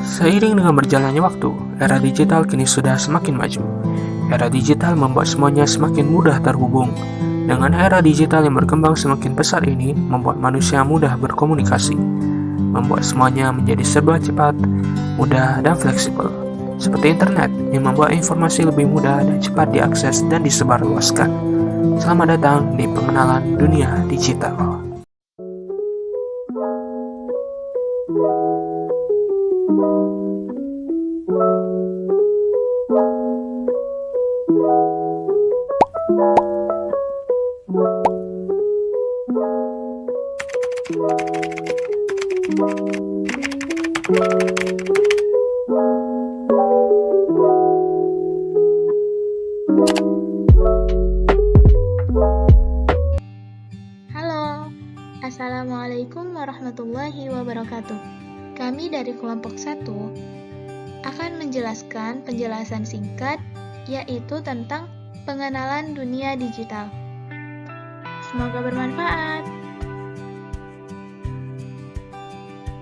Seiring dengan berjalannya waktu, era digital kini sudah semakin maju. Era digital membuat semuanya semakin mudah terhubung. Dengan era digital yang berkembang semakin besar ini, membuat manusia mudah berkomunikasi, membuat semuanya menjadi serba cepat, mudah, dan fleksibel. Seperti internet yang membuat informasi lebih mudah dan cepat diakses dan disebarluaskan. Selamat datang di pengenalan dunia digital. Halo, Assalamualaikum warahmatullahi wabarakatuh. Kami dari kelompok 1 akan menjelaskan penjelasan singkat yaitu tentang pengenalan dunia digital. Semoga bermanfaat.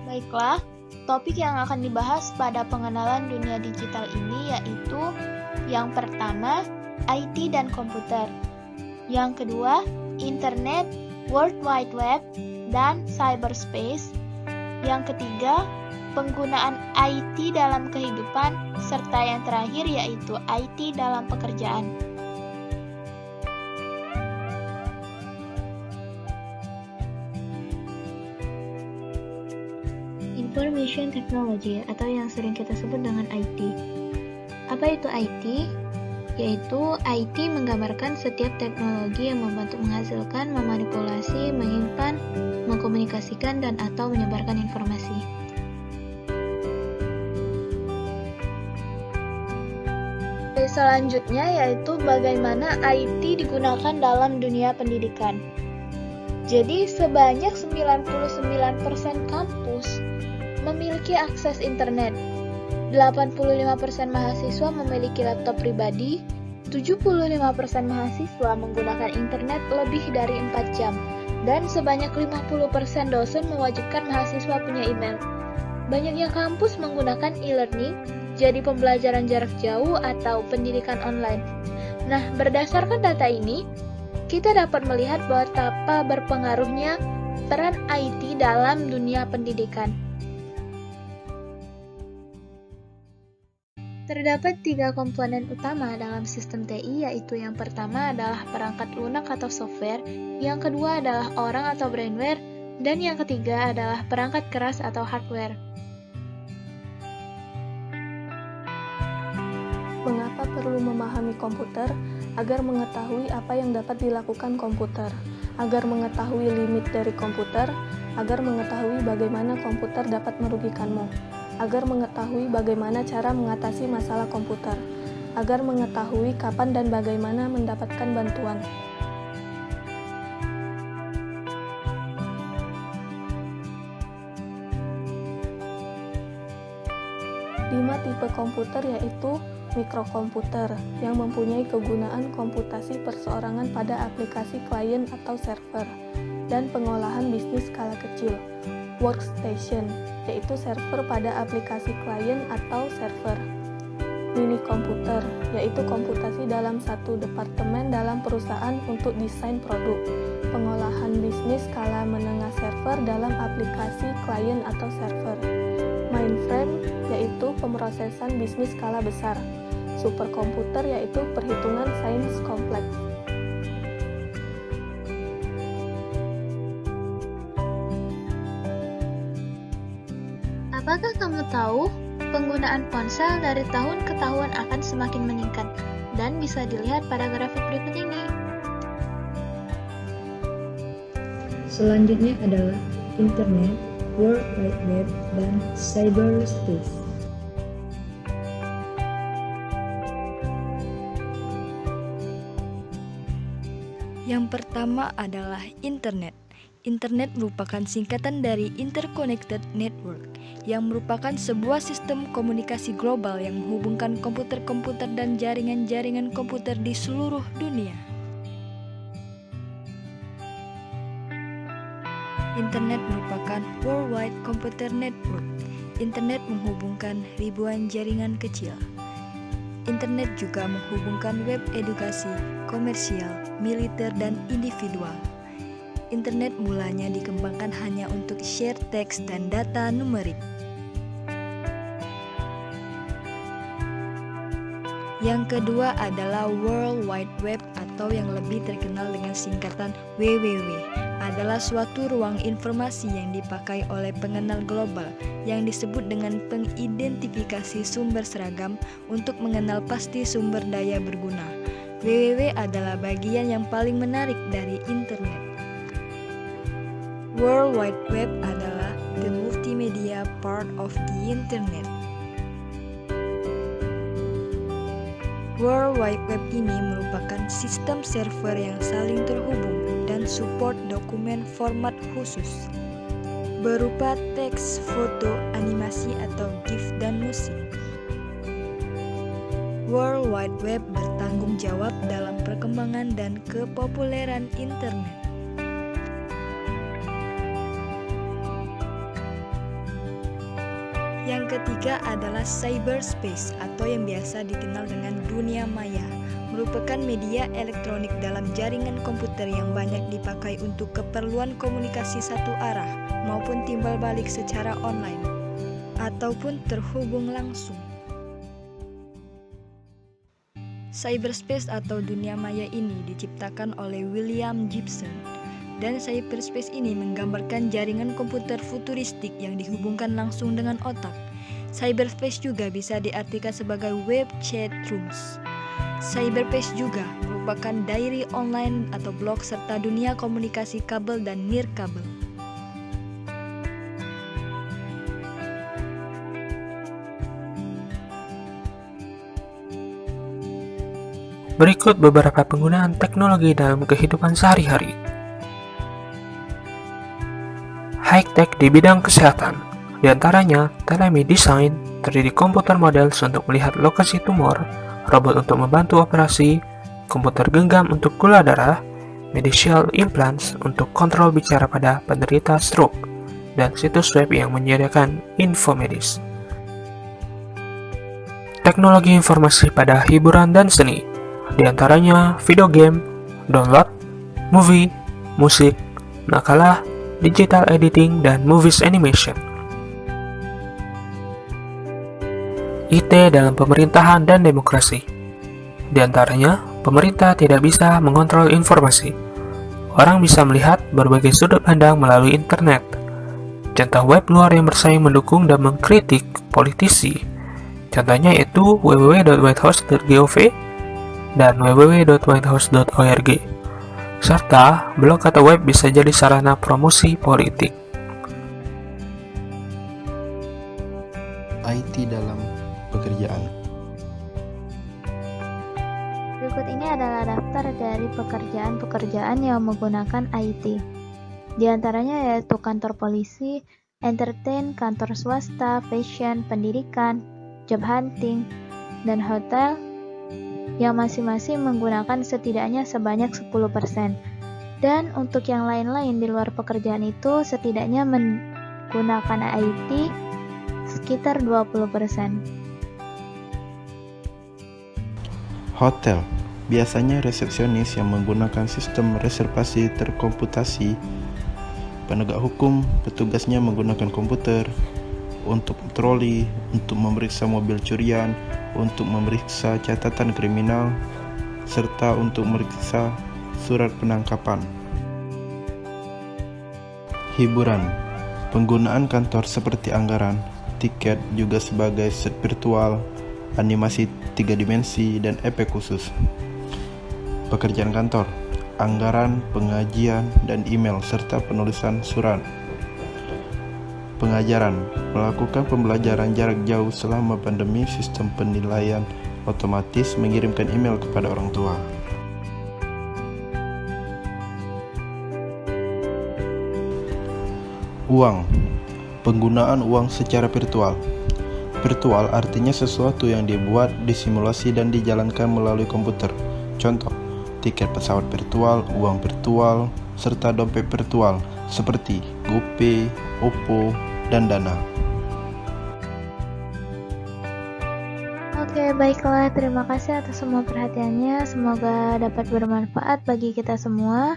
Baiklah, topik yang akan dibahas pada pengenalan dunia digital ini yaitu yang pertama, IT dan komputer. Yang kedua, internet, World Wide Web, dan cyberspace. Yang ketiga, penggunaan IT dalam kehidupan, serta yang terakhir yaitu IT dalam pekerjaan. Information Technology atau yang sering kita sebut dengan IT. Apa itu IT? Yaitu IT menggambarkan setiap teknologi yang membantu menghasilkan, memanipulasi, menyimpan, mengkomunikasikan, dan atau menyebarkan informasi. Selanjutnya yaitu bagaimana IT digunakan dalam dunia pendidikan. Jadi sebanyak 99% kampus memiliki akses internet. 85% mahasiswa memiliki laptop pribadi, 75% mahasiswa menggunakan internet lebih dari 4 jam, dan sebanyak 50% dosen mewajibkan mahasiswa punya email. Banyaknya kampus menggunakan e-learning, jadi pembelajaran jarak jauh atau pendidikan online. Nah, berdasarkan data ini, kita dapat melihat betapa berpengaruhnya peran IT dalam dunia pendidikan. Terdapat 3 komponen utama dalam sistem TI, yaitu yang pertama adalah perangkat lunak atau software, yang kedua adalah orang atau brainware, dan yang ketiga adalah perangkat keras atau hardware. Mengapa perlu memahami komputer? Agar mengetahui apa yang dapat dilakukan komputer, agar mengetahui limit dari komputer, agar mengetahui bagaimana komputer dapat merugikanmu, agar mengetahui bagaimana cara mengatasi masalah komputer, agar mengetahui kapan dan bagaimana mendapatkan bantuan. Lima tipe komputer yaitu mikrokomputer yang mempunyai kegunaan komputasi perseorangan pada aplikasi klien atau server, dan pengolahan bisnis skala kecil. Workstation, yaitu server pada aplikasi klien atau server. Mini komputer, yaitu komputasi dalam satu departemen dalam perusahaan untuk desain produk. Pengolahan bisnis skala menengah server dalam aplikasi klien atau server. Mainframe, yaitu pemrosesan bisnis skala besar. Superkomputer, yaitu perhitungan sains kompleks. Apakah kamu tahu, penggunaan ponsel dari tahun ke tahun akan semakin meningkat, dan bisa dilihat pada grafik berikut ini. Selanjutnya adalah internet, World Wide Web, dan cyberspace. Yang pertama adalah internet. Internet merupakan singkatan dari Interconnected Network, yang merupakan sebuah sistem komunikasi global yang menghubungkan komputer-komputer dan jaringan-jaringan komputer di seluruh dunia. Internet merupakan Worldwide Computer Network, Internet menghubungkan ribuan jaringan kecil. Internet juga menghubungkan web edukasi, komersial, militer, dan individual. Internet mulanya dikembangkan hanya untuk share teks dan data numerik. Yang kedua adalah World Wide Web atau yang lebih terkenal dengan singkatan WWW, adalah suatu ruang informasi yang dipakai oleh pengenal global yang disebut dengan pengidentifikasi sumber seragam untuk mengenal pasti sumber daya berguna. WWW adalah bagian yang paling menarik dari internet. World Wide Web adalah the multimedia part of the internet. World Wide Web ini merupakan sistem server yang saling terhubung dan support dokumen format khusus berupa teks, foto, animasi, atau GIF dan musik. World Wide Web bertanggung jawab dalam perkembangan dan kepopuleran internet. Yang ketiga adalah cyberspace atau yang biasa dikenal dengan dunia maya, merupakan media elektronik dalam jaringan komputer yang banyak dipakai untuk keperluan komunikasi satu arah maupun timbal balik secara online ataupun terhubung langsung. Cyberspace atau dunia maya ini diciptakan oleh William Gibson. Dan cyberspace ini menggambarkan jaringan komputer futuristik yang dihubungkan langsung dengan otak. Cyberspace juga bisa diartikan sebagai web chat rooms. Cyberspace juga merupakan diary online atau blog serta dunia komunikasi kabel dan nirkabel. Berikut beberapa penggunaan teknologi dalam kehidupan sehari-hari. High-tech di bidang kesehatan, diantaranya telemedicine, 3D komputer models untuk melihat lokasi tumor, robot untuk membantu operasi, komputer genggam untuk gula darah, medical implants untuk kontrol bicara pada penderita stroke, dan situs web yang menyediakan info medis. Teknologi informasi pada hiburan dan seni, diantaranya video game, download, movie, musik, makalah, digital editing, dan movies animation. IT dalam pemerintahan dan demokrasi. Di antaranya, pemerintah tidak bisa mengontrol informasi. Orang bisa melihat berbagai sudut pandang melalui internet. Contoh web luar yang bersaing mendukung dan mengkritik politisi. Contohnya yaitu www.whitehouse.gov dan www.whitehouse.org. Serta blog atau web bisa jadi sarana promosi politik. IT dalam pekerjaan. Berikut ini adalah daftar dari pekerjaan-pekerjaan yang menggunakan IT. Di antaranya yaitu kantor polisi, entertain, kantor swasta, fashion, pendidikan, job hunting, dan hotel, yang masing-masing menggunakan setidaknya sebanyak 10%. Dan untuk yang lain-lain di luar pekerjaan itu setidaknya menggunakan IT sekitar 20%. Hotel biasanya resepsionis yang menggunakan sistem reservasi terkomputasi. Penegak hukum, petugasnya menggunakan komputer untuk patroli, untuk memeriksa mobil curian, untuk memeriksa catatan kriminal, serta untuk memeriksa surat penangkapan. Hiburan, penggunaan kantor seperti anggaran, tiket juga sebagai set virtual, animasi 3 dimensi, dan efek khusus. Pekerjaan kantor, anggaran, pengajian, dan email, serta penulisan surat. Pengajaran, melakukan pembelajaran jarak jauh selama pandemi, sistem penilaian otomatis mengirimkan email kepada orang tua. Uang, penggunaan uang secara virtual. Virtual artinya sesuatu yang dibuat, disimulasi, dan dijalankan melalui komputer. Contoh, tiket pesawat virtual, uang virtual, serta dompet virtual seperti GoPay, Oppo, dan Dana. Oke, baiklah. Terima kasih atas semua perhatiannya. Semoga dapat bermanfaat bagi kita semua.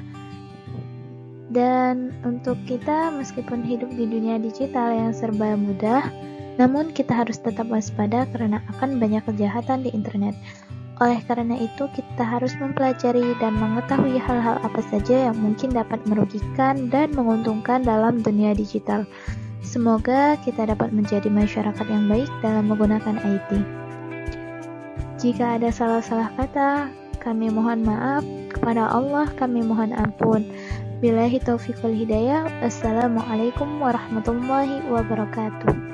Dan untuk kita, meskipun hidup di dunia digital yang serba mudah, namun kita harus tetap waspada karena akan banyak kejahatan di internet. Oleh karena itu, kita harus mempelajari dan mengetahui hal-hal apa saja yang mungkin dapat merugikan dan menguntungkan dalam dunia digital. Semoga kita dapat menjadi masyarakat yang baik dalam menggunakan IT. Jika ada salah-salah kata, kami mohon maaf. Kepada Allah kami mohon ampun. Billahi taufiq wal hidayah. Assalamualaikum warahmatullahi wabarakatuh.